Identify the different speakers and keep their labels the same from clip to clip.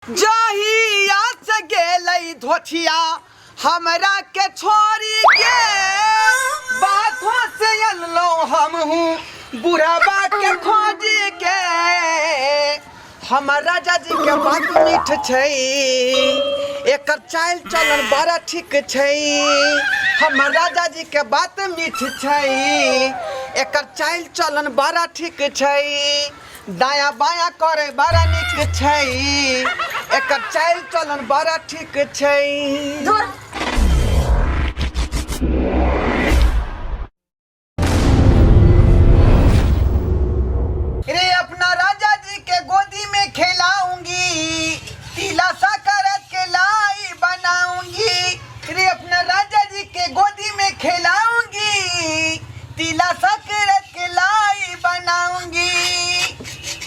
Speaker 1: जहिया से गेलई धोथिया हमरा के छोरी के बातों से अनलो हम हूँ बुढ़ाबा के खोजी के। हमर राजा जी के बात मीठ छै, एकर चाल चलन बड़ा ठीक छै। हमर राजा जी के बात मीठ छै, एकर चाल चलन बड़ा ठीक छै। दाया बाया करे बड़ा निक छै, एकर चाल चलन बड़ा ठीक छै। रे अपना राजा जी के गोदी में खिलाऊंगी, तिला साकरत के लाई बनाऊंगी। रे अपना राजा जी के गोदी में खिलाऊंगी, तिला साकरत के लाई बनाऊंगी।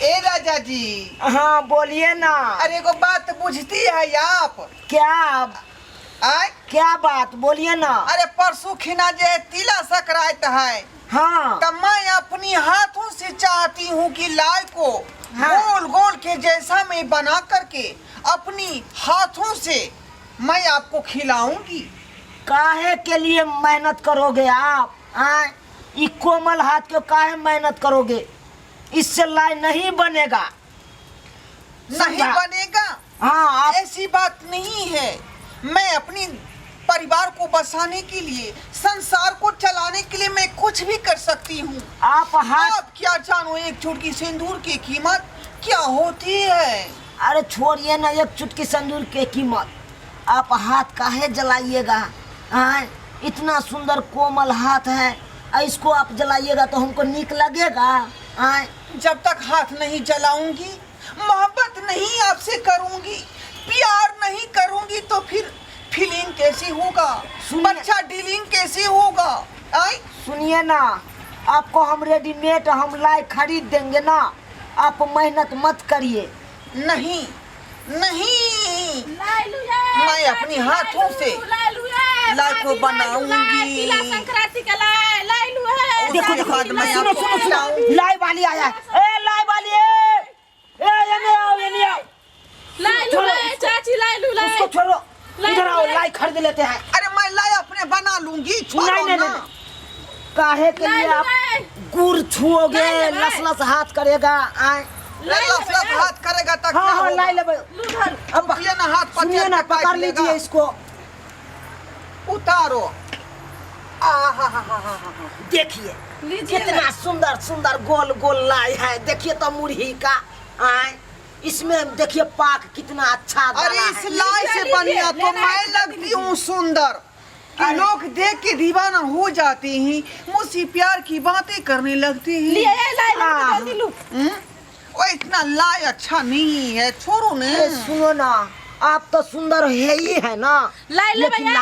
Speaker 1: ए राजा जी।
Speaker 2: हाँ बोलिए ना।
Speaker 1: अरे को बात बुझती है आप?
Speaker 2: क्या क्या बात बोलिए ना।
Speaker 1: अरे परसों खिना जे तिला संक्रांत है,
Speaker 2: हाँ
Speaker 1: तब मैं अपनी हाथों से चाहती हूँ कि लाई को गोल गोल के जैसा मैं बना करके अपनी हाथों से मैं आपको खिलाऊंगी।
Speaker 2: काहे के लिए मेहनत करोगे आप? ये कोमल हाथ के काहे मेहनत करोगे? इससे लाई नहीं बनेगा।
Speaker 1: नहीं बनेगा?
Speaker 2: हाँ
Speaker 1: ऐसी बात नहीं है। मैं अपनी परिवार को बसाने के लिए, संसार को चलाने के लिए मैं कुछ भी कर सकती हूँ।
Speaker 2: आप
Speaker 1: क्या जानो एक चुटकी सिंदूर की कीमत क्या होती है?
Speaker 2: अरे छोड़िए ना, एक चुटकी सिंदूर की कीमत। आप हाथ काहे जलाइएगा? इतना सुंदर कोमल हाथ है, इसको आप जलाइएगा तो हमको नीक लगेगा?
Speaker 1: जब तक हाथ नहीं जलाऊंगी, मोहब्बत नहीं आपसे करूंगी, प्यार नहीं करूंगी तो फिर फीलिंग कैसी होगा, बच्चा डीलिंग कैसी होगा?
Speaker 2: सुनिए ना, आपको हम रेडीमेड हम लाई खरीद देंगे ना, आप मेहनत मत करिए।
Speaker 1: नहीं नहीं, मैं अपनी हाथों से लाई को बनाऊंगी।
Speaker 2: देखो देखो, सुनो सुनो सुनो, लाई वाली आया है। ए लाई वाली, ये नहीं आओ, ये नहीं आओ।
Speaker 3: चाची
Speaker 2: उसको छोड़ो, इधर आओ, लाई खरीद लेते हैं।
Speaker 1: अरे मैं लाई अपने बना लूंगी, छोड़ो
Speaker 2: नहीं,
Speaker 1: ना।
Speaker 2: काहे के लिए आप गुड़ छुओगे? लस लस हाथ करेगा।
Speaker 1: लस लस हाथ करेगा तक।
Speaker 2: हाँ लाई ले।
Speaker 1: अब ये ना हाथ
Speaker 2: सुनिए ना, पकड़ लीजिए इसको,
Speaker 1: उतारो।
Speaker 2: देखिए कितना सुंदर सुंदर गोल गोल लाई है। देखिए तो मुरही का इसमें देखिए पाक कितना अच्छा।
Speaker 1: अरे इस लाई से बनिया तो मैं लगती हूँ सुंदर कि लोग देख के दीवाना हो जाते हैं, मुझसे प्यार की बातें करने लगते हैं। वो इतना लाई अच्छा नहीं है, छोड़ो ने।
Speaker 2: सुनो ना, आप तो सुंदर है ही है ना, लेकिन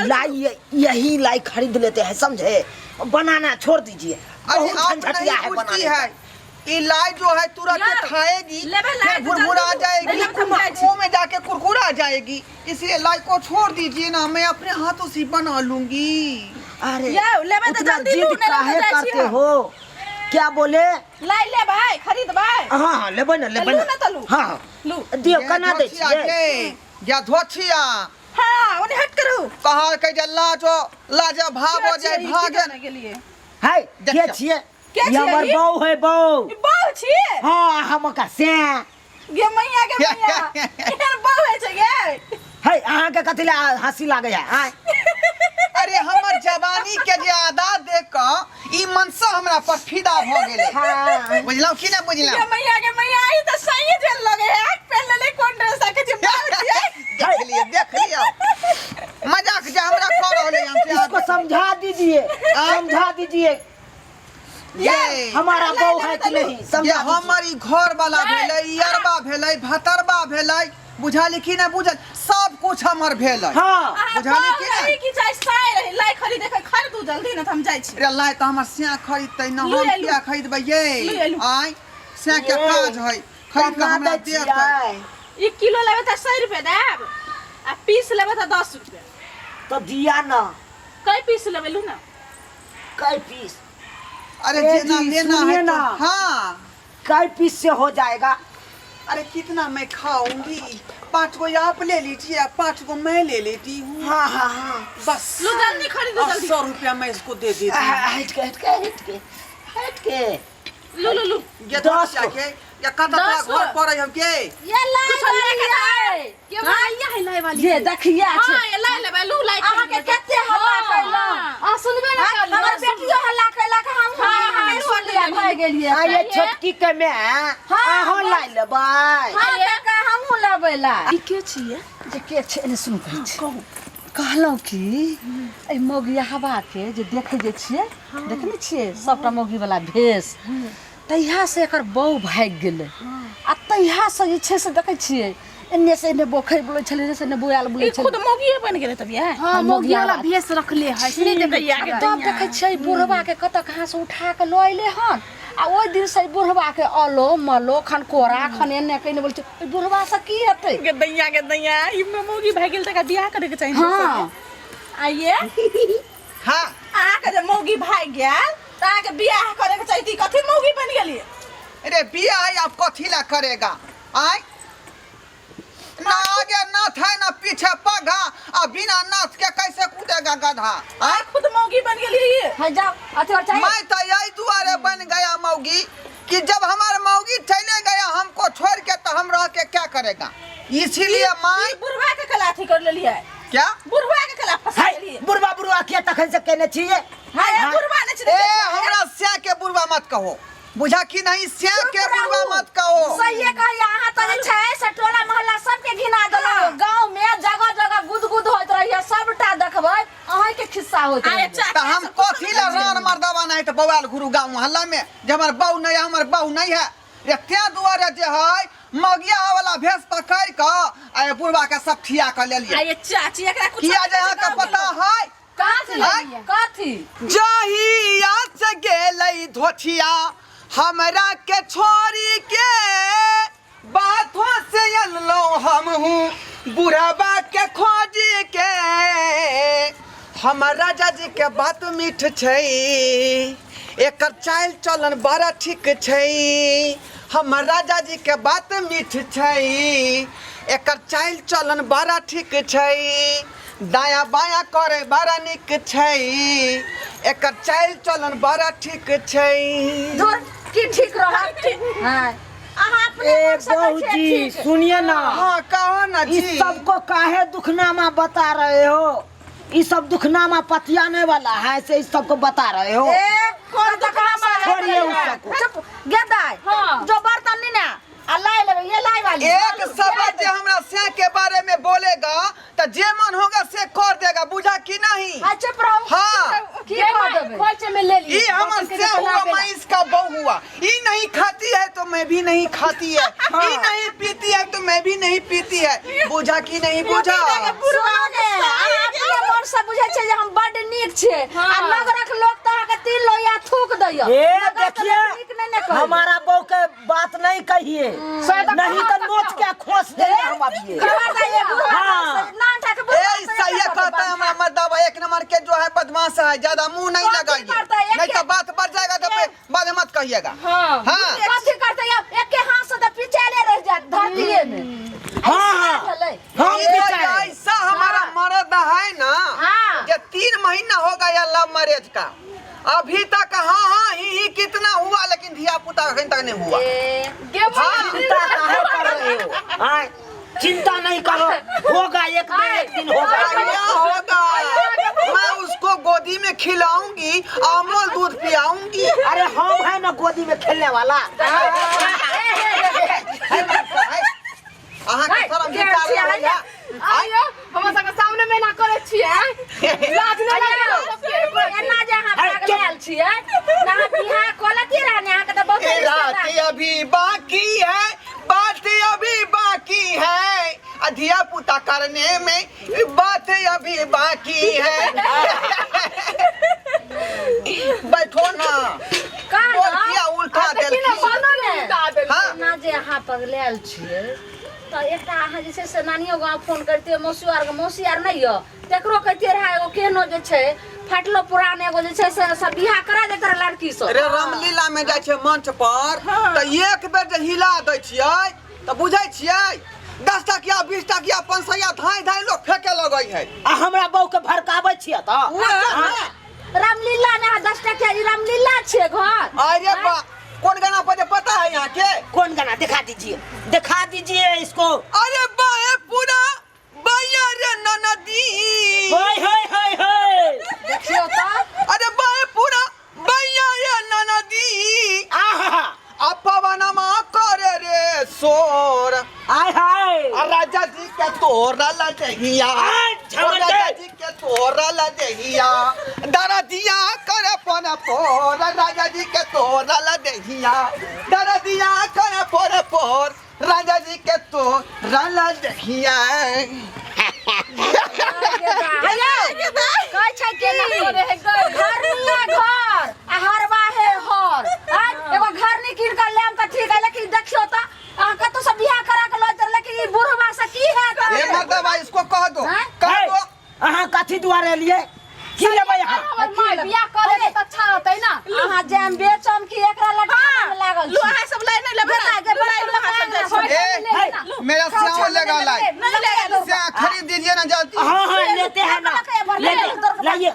Speaker 2: लाई यही लाई खरीद लेते हैं, समझे? बनाना छोड़ दीजिए।
Speaker 1: अरे आप नहीं पूछती है, ये लाई जो है तुरंत खाएगी, भुरभुरा जाएगी, मुंह में जाके कुरकुरा जाएगी, इसलिए लाई को छोड़ दीजिए ना, मैं अपने हाथों से बना लूंगी।
Speaker 2: अरे उतना जिद काहे करते हो? क्या बोले?
Speaker 3: लाई ले भाई, खरीद भाई।
Speaker 2: हाँ लेबे ना, लेबे ना। हाँ दियो, कना दे छिए
Speaker 1: या धोछिया।
Speaker 3: हाँ उन्हें हट करो।
Speaker 1: कहा के जल्ला जो लाजा भाग हो जाए, भागन
Speaker 3: के लिए
Speaker 2: है। के छिए? ये हमर बहू है,
Speaker 3: बहू छिए।
Speaker 2: हाँ हम का से
Speaker 3: गे मैया के मैया एहन बहू है छे
Speaker 2: है। अहाँ के कथि ला हंसी लागे है?
Speaker 1: अरे हमर जवानी के ज्यादा देख क ई मनसा हमरा पर फिदा भ गेले। बुझलौ कि ना बुझलौ?
Speaker 3: गे मैया के मैया ई त सही जेल लगे है। पहले ले कौन ड्रेस के जे बहू छिए।
Speaker 1: देख लियो मजाक जे हमरा कर रहले हम।
Speaker 2: इसको समझा दीजिए, समझा दीजिए। ये हमारा बहू है कि नहीं?
Speaker 1: ये हमारी घर वाला भेलै, यरबा भेलै, भतरबा भेलै, बुझाली कि ना बुझल? सब कुछ हमर भेलै।
Speaker 2: हाँ
Speaker 3: बुझाली कि ना? की चाय साय रही लाई खरीदे के खरीदू जल्दी न हम जाय छी।
Speaker 1: रे लाई त हमर सिया खरीदतै न, हम क्या खरीदबै ये? आइ सिया के काज है, खरीद के हमरा देतै।
Speaker 3: 1 किलो लेबे त 100 रुपया देब, आ पीस लेबे त 10 रुपया।
Speaker 2: तो दिया ना।
Speaker 3: कई पीस लेबे लू ना?
Speaker 2: कई पीस?
Speaker 1: अरे जितना लेना है तो हाँ,
Speaker 2: कई पीस से हो जाएगा?
Speaker 1: अरे कितना मैं खाऊंगी, 5 गो आप ले लीजिए, 5 गो मैं ले लेती हूँ।
Speaker 2: हाँ हाँ हाँ
Speaker 1: बस
Speaker 3: लो जल्दी खरीदो
Speaker 1: और
Speaker 3: जल्दी।
Speaker 1: 100 रुपया मैं इसको दे देती हूँ।
Speaker 2: हट के हट के हट के हट के
Speaker 3: लो लो लो।
Speaker 1: ये
Speaker 2: 10
Speaker 1: क्या के या कता
Speaker 3: 10
Speaker 1: घर पर हम के
Speaker 3: ये लाई वाली है। ये भैया है लाई वाली।
Speaker 2: ये देखिए
Speaker 3: हां ये लाई ले लू लाई।
Speaker 2: आहा के केते हल्ला कैला
Speaker 3: आ सुनबे ना कर।
Speaker 2: हमर बेटियो हल्ला कैला के हम
Speaker 3: हां सुन लिया भाग गेलिए।
Speaker 2: आ ये छोटकी के में आहो लाई लेबै
Speaker 3: हां ये का हमहु लेबै ला।
Speaker 4: ई के छिए
Speaker 2: जे के छै ने सुन कहै छै
Speaker 4: कहलौं कि ए मौगिया हवा के जे देखे जे छिए देखने छिए सबटा मौगी वाला भेष तहिया से एकर बहू भाग गेलै आ तहिया से जे छै से देखे छिए एन्ने से एन्ने बोखै बोलै छलै रे से एन्ने बोयाल बोलै
Speaker 3: ई
Speaker 4: छलै
Speaker 3: खुद मौगिए बन गेलै तब ये।
Speaker 4: हां मौगिया वाला
Speaker 3: भेस रखले है। सुनी दे भैया के
Speaker 4: तब देखे छिए बुढ़वा के कत कहां से उठा के ल अइले हन आ ओइ दिन से बुढ़वा के अलो मलो खनकोरा खने ने कइने बोल छै बुढ़वा से की हेतै
Speaker 3: के दैया ई मौगी भाग गेल त का बियाह करे के चाहिए।
Speaker 4: हां
Speaker 3: आइए
Speaker 1: हाँ
Speaker 3: आ के मौगी भाग गेल त के बियाह करे के चाहिए। कथि मौगी बन गेली?
Speaker 1: अरे बिया है आप कथी ला करेगा आय ना आगे नाथ है ना पीछे पगा आ बिना नाथ के कैसे कूदेगा गधा
Speaker 3: आ खुद मौगी बन गेली ये।
Speaker 4: है जाओ अथी और चाहिए
Speaker 1: मैं तो यही दुआरे बन गया मौगी कि जब हमारा मौगी चले गया हमको छोड़ के तो हम रह के क्या करेगा, इसीलिए मैं
Speaker 3: बुढ़वा के कला थी कर लेली है।
Speaker 1: क्या
Speaker 3: बुढ़वा के कला फंसा लेली।
Speaker 2: बुढ़वा बुढ़वा के तखन से केने छिए
Speaker 3: हां ये बुढ़वा ने
Speaker 1: ए हमरा स्या के बुढ़वा मत कहो, बुझा कि नहीं, स्या के बुढ़वा मत कहो।
Speaker 4: सही कही अहाँ तो छै से टोला मोहल्ला सबके घिना देलौ गांव में जगह जगह गुदगुद होइत रहिए सबटा देखबै अहाँ के खिस्सा होइत
Speaker 3: अरे
Speaker 4: रहिए
Speaker 1: तो हम कथी ला रान मर्दवा नहीं तो बवाल गुरु गांव मोहल्ला में जब हमार बहू नहीं है, हमार बहू नहीं है ये त्या दुआरे जे है मगिया वाला भेष पकड़ के आ बुढ़वा के सब ठिया कर ले लिया।
Speaker 3: ये चाची एकरा कुछ
Speaker 1: किया जे अहाँ के पता है
Speaker 4: कथी लेलिए कथी
Speaker 1: जहिया से गेलै धोथिया हमरा के छोरी के बातों से अल्लो हम हूँ बुढ़ाबा के खोजी के हमर राजा जी के बात मीठ छै एकर चाल चलन बड़ा ठीक छै, हमर राजा जी के बात मीठ छै एकर चाल चलन बड़ा ठीक छै, दाया बाया करे बड़ा निक छै एकर चाल चलन बड़ा ठीक छै।
Speaker 4: दूर की ठीक रहत हां
Speaker 3: अहाँ अपने
Speaker 2: ए
Speaker 3: मन से
Speaker 2: बहू
Speaker 3: कहिए
Speaker 2: जी
Speaker 3: ठीक।
Speaker 2: सुनिए ना,
Speaker 1: हाँ कहो ना जी।
Speaker 2: इस सबको काहे दुखनामा बता रहे हो? ये सब दुखनामा पतियाने वाला है से इस सबको बता रहे हो?
Speaker 3: ए कौन दुकान
Speaker 2: छोड़िए उस सबको।
Speaker 4: चुप गेदाय
Speaker 3: हाँ।
Speaker 4: जो बर्तन नी ना अल्लाह लेबे ये लाई वाली
Speaker 1: एक शब्द जे हमरा से के बारे में बोलेगा तो जे मन होगा से कर देगा, बुझा कि नहीं?
Speaker 4: हां चुप रहो
Speaker 1: हाँ
Speaker 4: की कर देबे खोल में ले लिए
Speaker 1: ये हमर से हुआ, मैं इसका बहू हुआ। ये नहीं खाती है तो मैं भी नहीं खाती है, ये नहीं पीती है तो मैं भी नहीं पीती है, बुझा कि नहीं बुझा?
Speaker 4: सुनोगे अपने मन से बुझै छै जे हम बड नीक छै आ नगरक लोग त अहाँ के 3 लोया थूक दैया
Speaker 2: ए देखिए हमारा बहू के बात नहीं कहिए, नहीं तो नोच के खोस देंगे हम अभी। हाँ।
Speaker 1: ए सही कहता है हमारा मर्दवा, एक नंबर के जो है बदमाश है, ज्यादा मुंह नहीं लगाइए नहीं तो बात बढ़ जाएगा तो बाद में मत कहिएगा। हाँ
Speaker 4: कथी करते एक के हाथ से त पिछले रह जात धरतीए में।
Speaker 2: हाँ हम
Speaker 1: ये
Speaker 2: बेचारे
Speaker 1: ऐसा हमारा मर्द है ना
Speaker 4: हाँ।
Speaker 1: कि 3 महीना हो गया लव मैरिज का, अभी तक हाँ ही कितना हुआ लेकिन धिया पुता अभी तक नहीं हुआ। हाँ।
Speaker 2: चिंता काहे कर रहे हो? हाँ, चिंता नहीं करो, होगा एक दिन होगा।
Speaker 1: क्या होगा? मैं उसको गोदी में खिलाऊंगी, अमूल दूध पिलाऊंगी।
Speaker 2: अरे हम है ना गोदी में खेलने वाला।
Speaker 1: अहाँ के शर्म विचार नहीं है?
Speaker 3: आइयो हम सब सामने में ना करे छिए लाज न लागे
Speaker 4: एना जे अहाँ भाग गेल छियै ना बियाह कोलती रहने अहाँ के त बहुत
Speaker 1: ये रात अभी बाकी है, बात अभी बाकी है, अधिया पुता करने में बात अभी बाकी है। बैठो ना, बोल किया उल्टा देल हाँ
Speaker 4: ना जे अहाँ पगलेल छियै त एकटा अहाँ जे छै से नानियो गाँव फोन करते मौसी आर नहीं हो तेकरो कहते रहा एगो केहनो जे छै फाटलो पुरान एगो जे छै से सब बियाह करा देत रहे लड़की सब।
Speaker 1: अरे रामलीला में जाय छै मंच पर तो एक बेर जे हिला दै छियै तो बुझै छियै 10 टकिया 20 टकिया 500 धाय धाय लोग फेंके लगई है।
Speaker 2: आ हमरा बहू के भड़काबै छियै त
Speaker 4: रामलीला ने 10 टकिया ई रामलीला छे घर।
Speaker 1: अरे बा कौन गाना बजे पता है यहाँ के?
Speaker 2: कौन गाना दिखा दीजिए इसको।
Speaker 1: अरे बाए पूरा भैया रे ननदी।
Speaker 2: होय होय होय होय
Speaker 4: देखियो तो
Speaker 1: अरे बाए पूरा भैया रे ननदी।
Speaker 2: आहा
Speaker 1: अपवनमा करे रे सोर।
Speaker 2: आय हाय
Speaker 1: राजा जी के तोरा ला दहिया। राजा जी के तोरा ला दहिया। दरदिया करे पन पोर। राजा जी के तोरा ला दहिया। दरदिया करे पन पोर। राजा जी के तोरा ला दहिया।
Speaker 4: कह छै के ना करे है घर निया घर आ हरवा है हर। एगो घर नहीं कीन कर लेम त ठीक है, लेकिन देखियो त आका तो सब बियाह करा के लइतर, लेकिन ई बुढ़वा से की है त
Speaker 1: ए मतलब भाई इसको कह दो।
Speaker 4: हैं?
Speaker 1: कह दो।
Speaker 2: अहाँ कथी दुआरे लिए की लेबै अहाँ?
Speaker 4: माय बियाह करे के त अच्छा होतै ना। अहाँ जेम बेचम की एकरा लटका में लागल छी।
Speaker 3: लोहा सब लाई नहीं लेबे ना लोहा सब
Speaker 1: ए मेरा श्याम लेगा लाई। श्याम खरीद दीजिए ना जल्दी।
Speaker 2: हाँ लेते हैं ना, लाइए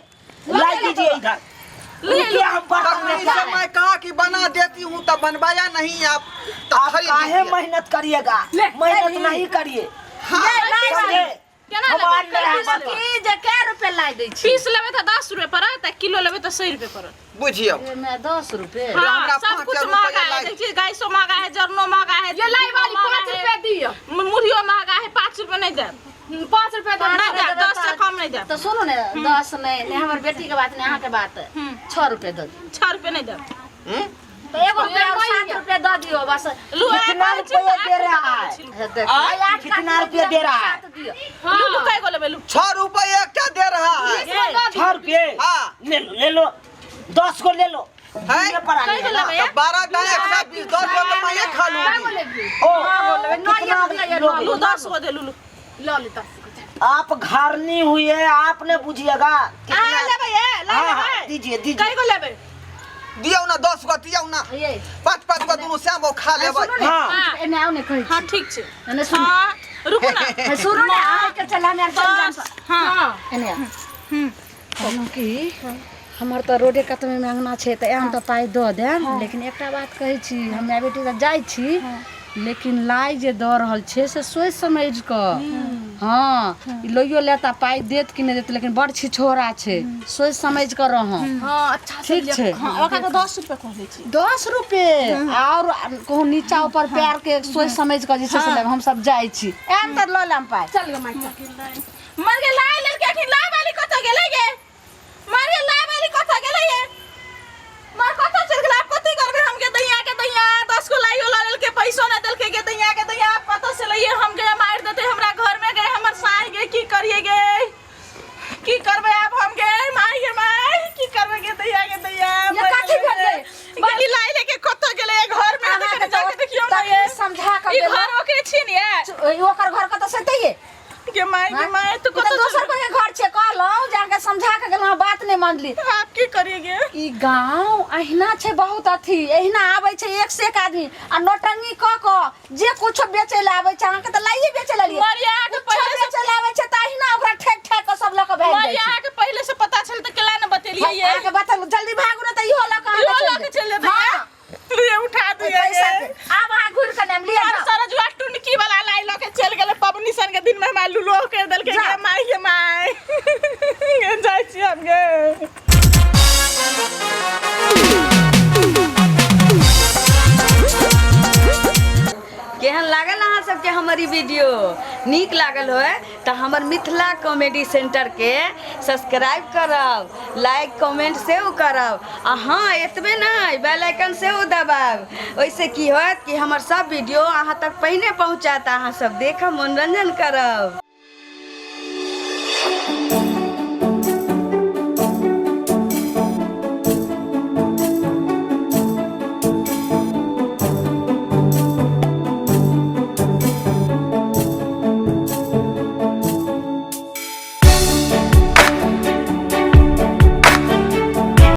Speaker 2: ला दीजिए इधर। रुकिए हम
Speaker 1: तखनी से मैं कहा कि बना देती हूँ तब बनवाया नहीं आप। तो
Speaker 2: आप
Speaker 1: खरीद
Speaker 2: काहे
Speaker 1: दीजिए।
Speaker 2: मेहनत करिएगा? मेहनत नहीं करिए। समझे? हमार मेहनत
Speaker 4: की जे के रुपए लाई दै छी।
Speaker 3: पीस लेबे त 10 रुपए पड़त, किलो लेबे त 100 रुपए पड़त।
Speaker 1: बुझियो
Speaker 4: मैं 10 रुपए
Speaker 1: हमरा
Speaker 3: हाँ, सब
Speaker 1: 5
Speaker 3: कुछ
Speaker 1: रुपए
Speaker 3: महंगा है।
Speaker 1: लाई।
Speaker 3: देखिए गैसो महंगा है, जरनो महंगा है,
Speaker 4: ये लाई वाली 5 रुपए दियो।
Speaker 3: मुरहियो महंगा है। 5 रुपए नहीं दे।
Speaker 4: 5 रुपए तो
Speaker 3: नहीं दे, 10 से कम नहीं दे।
Speaker 4: तो सुनो ने 10 नहीं हमर बेटी के बात नहीं, अहाँ के बात 6 रुपए दो।
Speaker 3: 6 रुपए नहीं दे।
Speaker 4: तो एगो रुपया और 7 रुपए दे दियो बस।
Speaker 2: कितना रुपया दे रहा है? कितना रुपया दे रहा है?
Speaker 3: लुलु काय को लेबे लुलु?
Speaker 1: 6 रुपए एकटा दे रहा है।
Speaker 2: 6 रुपये
Speaker 1: हाँ।
Speaker 2: ले लो 10 को ले लो।
Speaker 1: है?
Speaker 2: ये पड़ा
Speaker 3: कई को लेबे?
Speaker 1: तो 12 का 120 10 रुपए तो मैं ये खा लूंगी।
Speaker 2: कितना लोगे?
Speaker 3: लुलु 10 को दे लुलु।
Speaker 4: लो ले 10।
Speaker 2: आप घरनी हुई है, आपने बुझिएगा।
Speaker 3: आ लेबे ये, ला
Speaker 2: हाँ,
Speaker 3: लेबे।
Speaker 2: दीजिए
Speaker 3: काय
Speaker 2: दीजिए।
Speaker 3: को लेबे?
Speaker 1: दियो ना 10 को दियो ना।
Speaker 4: ये
Speaker 1: 5 को दोनों श्याम वो खा लेबै।
Speaker 4: सुनो ने
Speaker 2: हाँ।
Speaker 4: एने आओ ने कहि।
Speaker 3: हां ठीक छे।
Speaker 4: एने सुनो।
Speaker 3: हां रुको ना।
Speaker 4: सुनो ने आ के चला ने चल जान।
Speaker 3: हां
Speaker 4: एने कहलहुँ कि हमर तऽ रोडे कतमे में अंगना छै तऽ एहन तऽ पाइ दऽ देम, लेकिन एकटा बात कहै छी, हमे बेटी तऽ जाइ छी, लेकिन लाई जे दऽ रहल छै से सोचि समझि कऽ। हाँ लइयो लेता पाइ देत कि नहि देत, लेकिन बड़ छिछोरा छै, सोचि समझि कऽ रहऽ।
Speaker 3: हां अच्छा
Speaker 4: ठीक छै।
Speaker 3: ओका तो 10 रुपए कहले छी।
Speaker 4: 10 रुपए और कहूँ नीचा ऊपर पैर के सोचि समझि कऽ जे छै से लेब, हम सब जाइ छी। एहन तऽ लऽ लेम पाइ।
Speaker 3: चल गे माई मर गे लाई लेल के ला वाली कत गेलै गे? मर गे ला वाली कत गेलै ये? मर कत चल गेल? आप कथि करबे? हम के दैया 10 को लाइयो ला लेल के पैसो न देल के दैया आप कत से लइए? हम के मार देते हमरा घर में गए, हमर साई गे की करिए गे? की करबे आप हम के माई गे माई की करबे गे दैया
Speaker 4: ये कथि भेल गे?
Speaker 3: बाकी लाई लेके कत गेलै घर में?
Speaker 4: अहाँ के
Speaker 3: जाके देखियो ना ये
Speaker 4: समझा कऽ
Speaker 3: ई
Speaker 4: देलहुँ।
Speaker 3: घर ओकरे छिन ये
Speaker 4: ओकर घर कतऽ से तैये
Speaker 3: गे माई तू
Speaker 4: तो
Speaker 3: कत
Speaker 4: दोसर कोई के घर छै, कहलहुँ जाके समझा के गेलहुँ, बात नहीं मानली।
Speaker 3: आप की करिए गे?
Speaker 4: ई गांव अहिना छै, बहुत अथी एहिना आबै छै एक से एक आदमी आ नोटंगी क क जे कुछ बेचे ले आबै छै। अहाँ के त लाइए बेचे ले लिए
Speaker 3: मरिया के पहले से
Speaker 4: बेचे ले आबै छै त अहिना ओकरा ठेक ठेक के सब लक भाग जाइ
Speaker 3: मरिया
Speaker 4: छै।
Speaker 3: के पहले से पता चल त केला न बतेलिए ये
Speaker 4: अहाँ के बता जल्दी भागू न त इहो लक
Speaker 3: इहो लक चल जेतै।
Speaker 4: हां
Speaker 3: ये उठा दिए
Speaker 4: पैसा के आब अहाँ घुर के नाम लिया
Speaker 3: और सारा जुआ टुनकी वाला लाई लके चल गेले पबनी सन के दिन में हमार लुलो कर देल के
Speaker 4: जा।
Speaker 3: गे माई गे जाय छी हम गे।
Speaker 5: केहन लागल अहाँ सबके हमारी वीडियो? नीक लागल होय तो हमर मिथिला कॉमेडी सेंटर के सब्सक्राइब करब, लाइक कमेंट सेहो करब आ हाँ एतबे नहीं बेल आइकन सेहो दबाब। ओइसे की होत कि हमर सब वीडियो अहाँ तक पहिने पहुँचात, अहाँ सब देखब मनोरंजन करब।